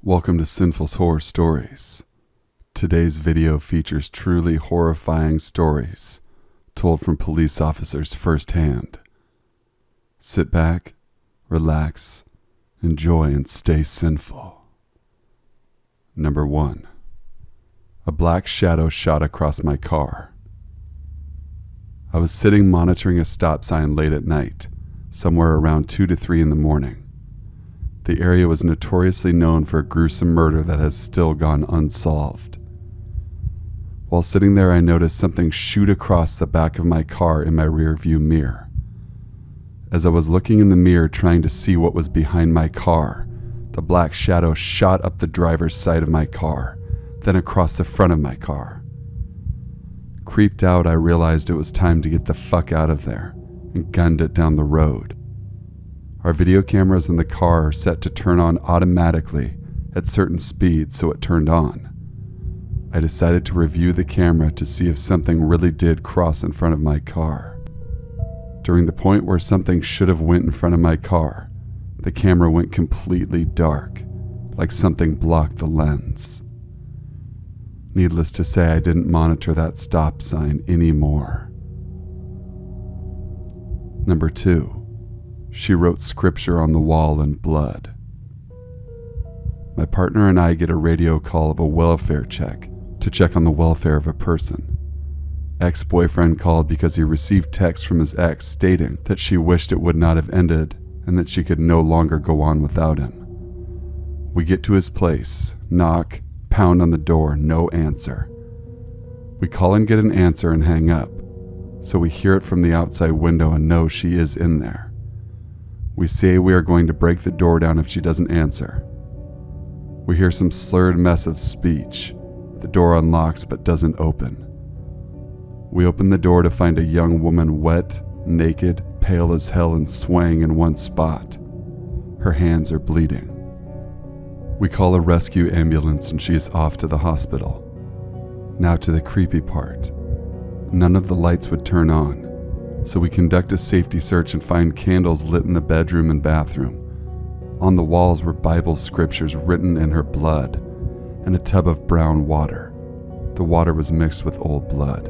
Welcome to Sinful's Horror Stories. Today's video features truly horrifying stories told from police officers firsthand. Sit back, relax, enjoy, and stay sinful. Number 1. A black shadow shot across my car. I was sitting monitoring a stop sign late at night, somewhere around 2 to 3 in the morning. The area was notoriously known for a gruesome murder that has still gone unsolved. While sitting there, I noticed something shoot across the back of my car in my rearview mirror. As I was looking in the mirror trying to see what was behind my car, the black shadow shot up the driver's side of my car, then across the front of my car. Creeped out, I realized it was time to get the fuck out of there and gunned it down the road. Our video cameras in the car are set to turn on automatically at certain speeds, so it turned on. I decided to review the camera to see if something really did cross in front of my car. During the point where something should have went in front of my car, the camera went completely dark, like something blocked the lens. Needless to say, I didn't monitor that stop sign anymore. Number 2. She wrote scripture on the wall in blood. My partner and I get a radio call of a welfare check to check on the welfare of a person. Ex-boyfriend called because he received text from his ex stating that she wished it would not have ended and that she could no longer go on without him. We get to his place, knock, pound on the door, no answer. We call and get an answer and hang up, so we hear it from the outside window and know she is in there. We say we are going to break the door down if she doesn't answer. We hear some slurred mess of speech. The door unlocks but doesn't open. We open the door to find a young woman wet, naked, pale as hell and swaying in one spot. Her hands are bleeding. We call a rescue ambulance and she is off to the hospital. Now to the creepy part. None of the lights would turn on, so we conduct a safety search and find candles lit in the bedroom and bathroom. On the walls were Bible scriptures written in her blood and a tub of brown water. The water was mixed with old blood.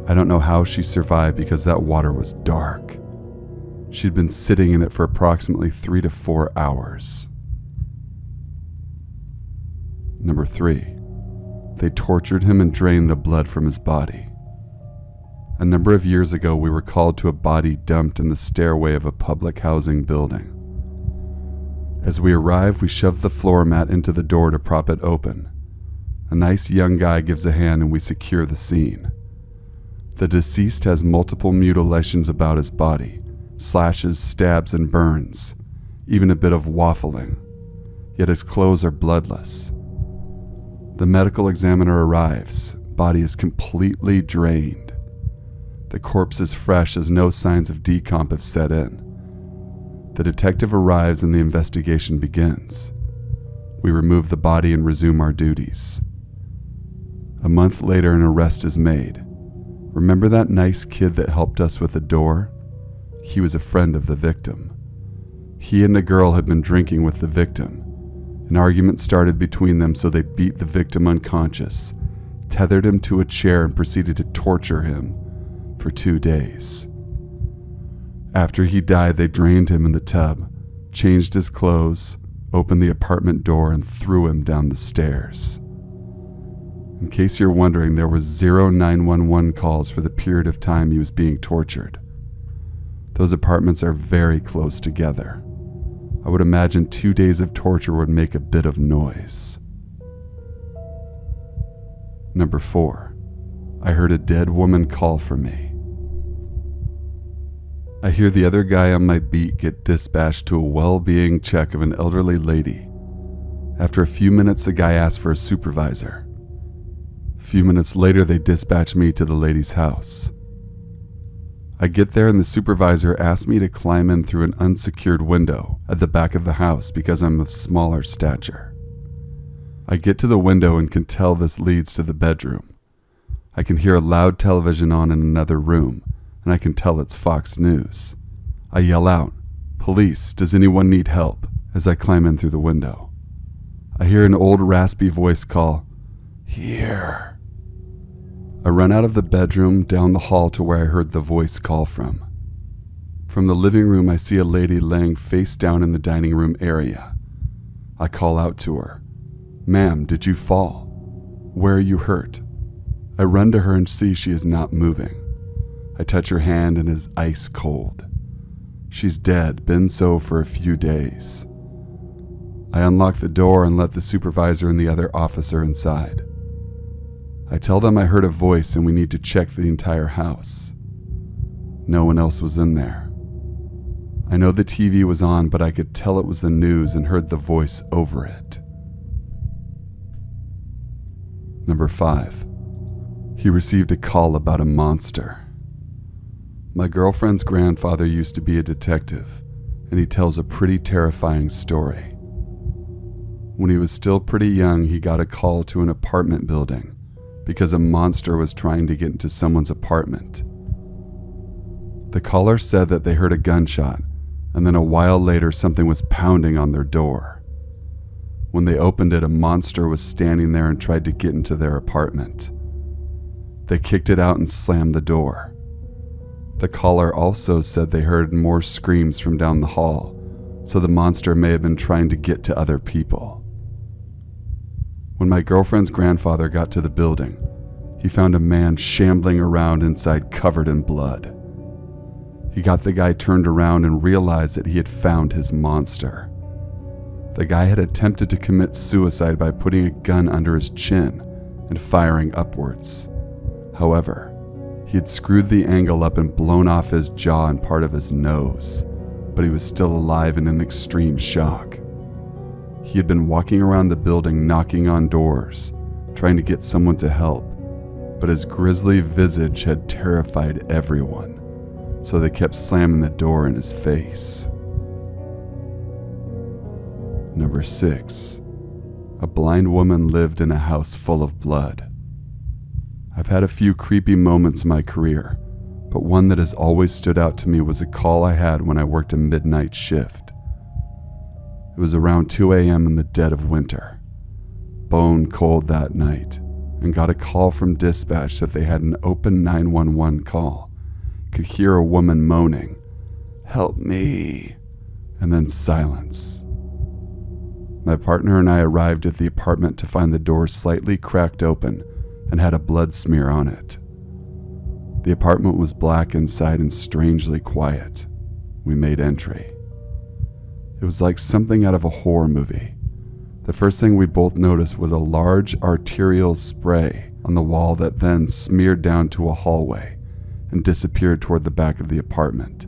I don't know how she survived because that water was dark. She'd been sitting in it for approximately 3 to 4 hours. Number 3. They tortured him and drained the blood from his body. A number of years ago, we were called to a body dumped in the stairway of a public housing building. As we arrive, we shove the floor mat into the door to prop it open. A nice young guy gives a hand and we secure the scene. The deceased has multiple mutilations about his body, slashes, stabs, and burns, even a bit of waffling, yet his clothes are bloodless. The medical examiner arrives. Body is completely drained. The corpse is fresh as no signs of decomp have set in. The detective arrives and the investigation begins. We remove the body and resume our duties. A month later, an arrest is made. Remember that nice kid that helped us with the door? He was a friend of the victim. He and a girl had been drinking with the victim. An argument started between them, so they beat the victim unconscious, tethered him to a chair, and proceeded to torture him for 2 days. After he died, they drained him in the tub, changed his clothes, opened the apartment door, and threw him down the stairs. In case you're wondering, there was 0 911 calls for the period of time he was being tortured. Those apartments are very close together. I would imagine 2 days of torture would make a bit of noise. Number 4. I heard a dead woman call for me. I hear the other guy on my beat get dispatched to a well-being check of an elderly lady. After a few minutes, the guy asks for a supervisor. A few minutes later, they dispatch me to the lady's house. I get there and the supervisor asks me to climb in through an unsecured window at the back of the house because I'm of smaller stature. I get to the window and can tell this leads to the bedroom. I can hear a loud television on in another room, and I can tell it's Fox News. I yell out, "Police, does anyone need help?" as I climb in through the window. I hear an old raspy voice call, "Here." I run out of the bedroom down the hall to where I heard the voice call from. From the living room, I see a lady laying face down in the dining room area. I call out to her, "Ma'am, did you fall? Where are you hurt?" I run to her and see she is not moving. I touch her hand and it is ice cold. She's dead, been so for a few days. I unlock the door and let the supervisor and the other officer inside. I tell them I heard a voice and we need to check the entire house. No one else was in there. I know the TV was on, but I could tell it was the news and heard the voice over it. Number 5. He received a call about a monster. My girlfriend's grandfather used to be a detective, and he tells a pretty terrifying story. When he was still pretty young, he got a call to an apartment building because a monster was trying to get into someone's apartment. The caller said that they heard a gunshot, and then a while later something was pounding on their door. When they opened it, a monster was standing there and tried to get into their apartment. They kicked it out and slammed the door. The caller also said they heard more screams from down the hall, so the monster may have been trying to get to other people. When my girlfriend's grandfather got to the building, he found a man shambling around inside covered in blood. He got the guy turned around and realized that he had found his monster. The guy had attempted to commit suicide by putting a gun under his chin and firing upwards. However, he had screwed the angle up and blown off his jaw and part of his nose, but he was still alive and in extreme shock. He had been walking around the building knocking on doors, trying to get someone to help, but his grisly visage had terrified everyone, so they kept slamming the door in his face. Number 6. A blind woman lived in a house full of blood. I've had a few creepy moments in my career, but one that has always stood out to me was a call I had when I worked a midnight shift. It was around 2 a.m. in the dead of winter, bone cold that night, and got a call from dispatch that they had an open 911 call. Could hear a woman moaning, "Help me," and then silence. My partner and I arrived at the apartment to find the door slightly cracked open and had a blood smear on it. The apartment was black inside and strangely quiet. We made entry. It was like something out of a horror movie. The first thing we both noticed was a large arterial spray on the wall that then smeared down to a hallway and disappeared toward the back of the apartment.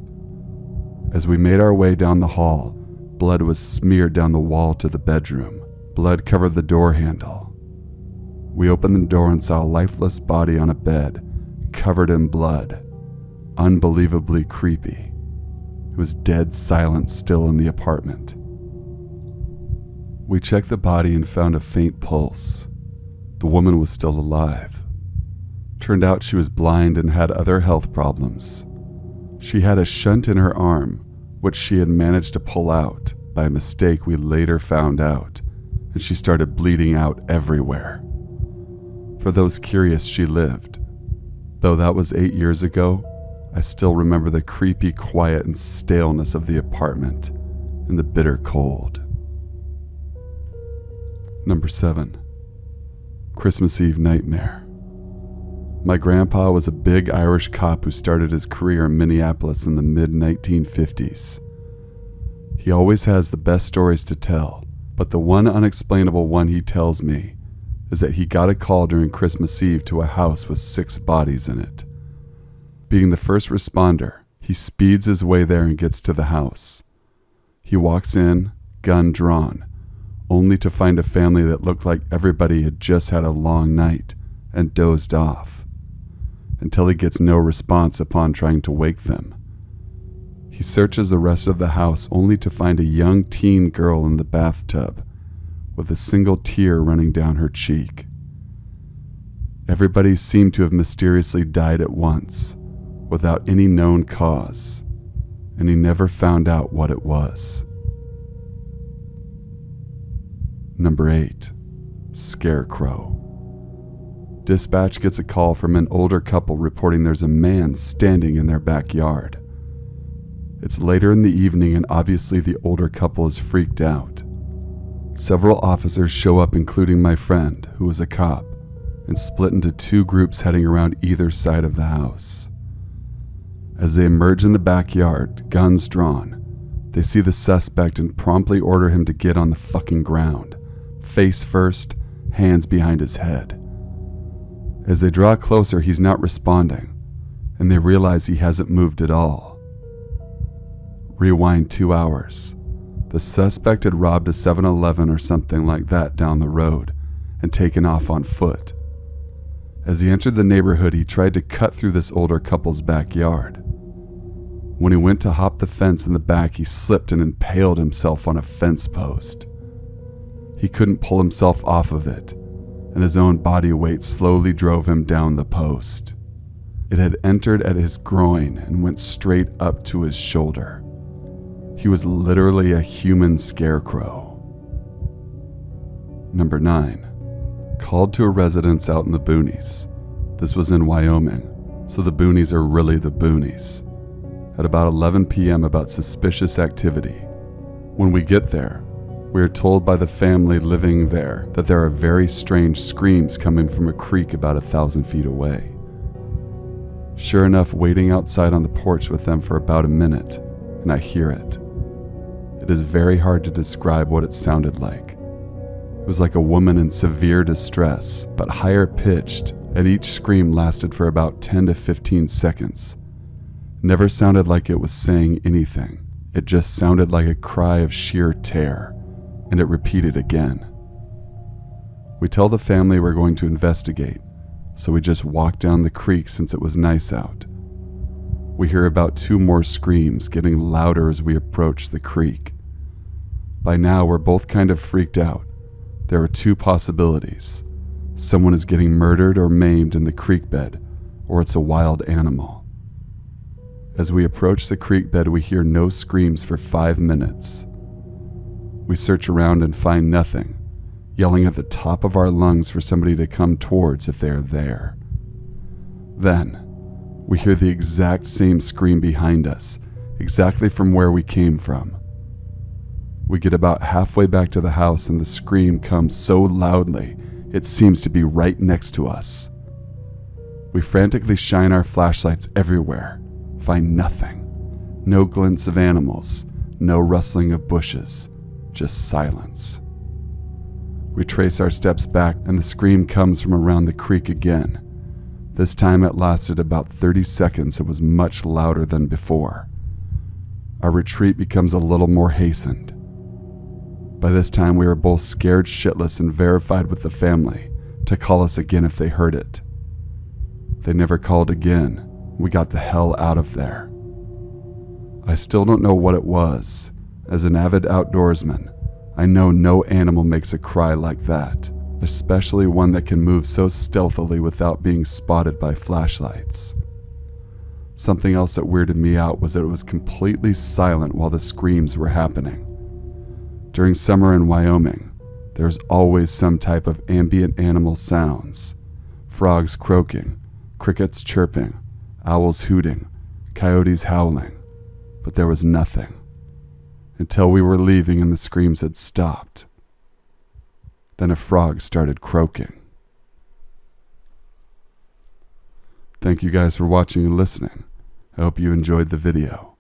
As we made our way down the hall, blood was smeared down the wall to the bedroom. Blood covered the door handle. We opened the door and saw a lifeless body on a bed, covered in blood. Unbelievably creepy. It was dead silent still in the apartment. We checked the body and found a faint pulse. The woman was still alive. Turned out she was blind and had other health problems. She had a shunt in her arm, which she had managed to pull out by a mistake we later found out, and she started bleeding out everywhere. For those curious, she lived. Though that was 8 years ago, I still remember the creepy quiet and staleness of the apartment and the bitter cold. Number 7. Christmas Eve Nightmare. My grandpa was a big Irish cop who started his career in Minneapolis in the mid-1950s. He always has the best stories to tell, but the one unexplainable one he tells me is that he got a call during Christmas Eve to a house with 6 bodies in it. Being the first responder, he speeds his way there and gets to the house. He walks in, gun drawn, only to find a family that looked like everybody had just had a long night and dozed off, until he gets no response upon trying to wake them. He searches the rest of the house only to find a young teen girl in the bathtub, with a single tear running down her cheek. Everybody seemed to have mysteriously died at once, without any known cause, and he never found out what it was. Number 8. Scarecrow. Dispatch gets a call from an older couple reporting there's a man standing in their backyard. It's later in the evening and obviously the older couple is freaked out. Several officers show up, including my friend, who was a cop, and split into 2 groups heading around either side of the house. As they emerge in the backyard, guns drawn, they see the suspect and promptly order him to get on the fucking ground, face first, hands behind his head. As they draw closer, he's not responding, and they realize he hasn't moved at all. Rewind 2 hours. The suspect had robbed a 7-Eleven or something like that down the road and taken off on foot. As he entered the neighborhood, he tried to cut through this older couple's backyard. When he went to hop the fence in the back, he slipped and impaled himself on a fence post. He couldn't pull himself off of it, and his own body weight slowly drove him down the post. It had entered at his groin and went straight up to his shoulder. He was literally a human scarecrow. Number 9. Called to a residence out in the boonies. This was in Wyoming, so the boonies are really the boonies. At about 11 p.m. about suspicious activity. When we get there, we are told by the family living there that there are very strange screams coming from a creek about 1,000 feet away. Sure enough, waiting outside on the porch with them for about a minute, and I hear it. It is very hard to describe what it sounded like. It was like a woman in severe distress, but higher pitched, and each scream lasted for about 10 to 15 seconds. Never sounded like it was saying anything. It just sounded like a cry of sheer terror. And it repeated again. We tell the family we're going to investigate, so we just walk down the creek since it was nice out. We hear about 2 more screams getting louder as we approach the creek. By now, we're both kind of freaked out. There are 2 possibilities. Someone is getting murdered or maimed in the creek bed, or it's a wild animal. As we approach the creek bed, we hear no screams for 5 minutes. We search around and find nothing, yelling at the top of our lungs for somebody to come towards if they are there. Then, we hear the exact same scream behind us, exactly from where we came from. We get about halfway back to the house and the scream comes so loudly, it seems to be right next to us. We frantically shine our flashlights everywhere, find nothing. No glints of animals, no rustling of bushes. Just silence. We trace our steps back and the scream comes from around the creek again. This time it lasted about 30 seconds and was much louder than before. Our retreat becomes a little more hastened. By this time we were both scared shitless and verified with the family to call us again if they heard it. They never called again. We got the hell out of there. I still don't know what it was. As an avid outdoorsman, I know no animal makes a cry like that, especially one that can move so stealthily without being spotted by flashlights. Something else that weirded me out was that it was completely silent while the screams were happening. During summer in Wyoming, there's always some type of ambient animal sounds. Frogs croaking, crickets chirping, owls hooting, coyotes howling, but there was nothing. Until we were leaving and the screams had stopped. Then a frog started croaking. Thank you guys for watching and listening. I hope you enjoyed the video.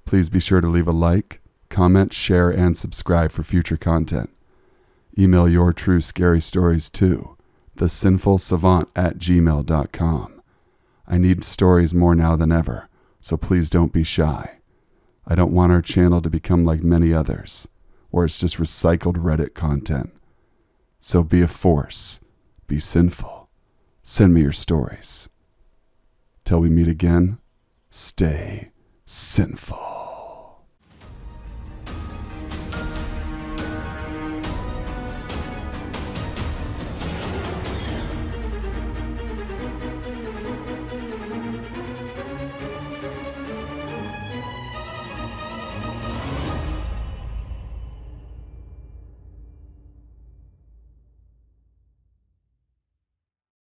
Please be sure to leave a like, comment, share, and subscribe for future content. Email your true scary stories to thesinfulsavant@gmail.com. I need stories more now than ever, so please don't be shy. I don't want our channel to become like many others, where it's just recycled Reddit content. So be a force, be sinful. Send me your stories. Till we meet again, stay sinful.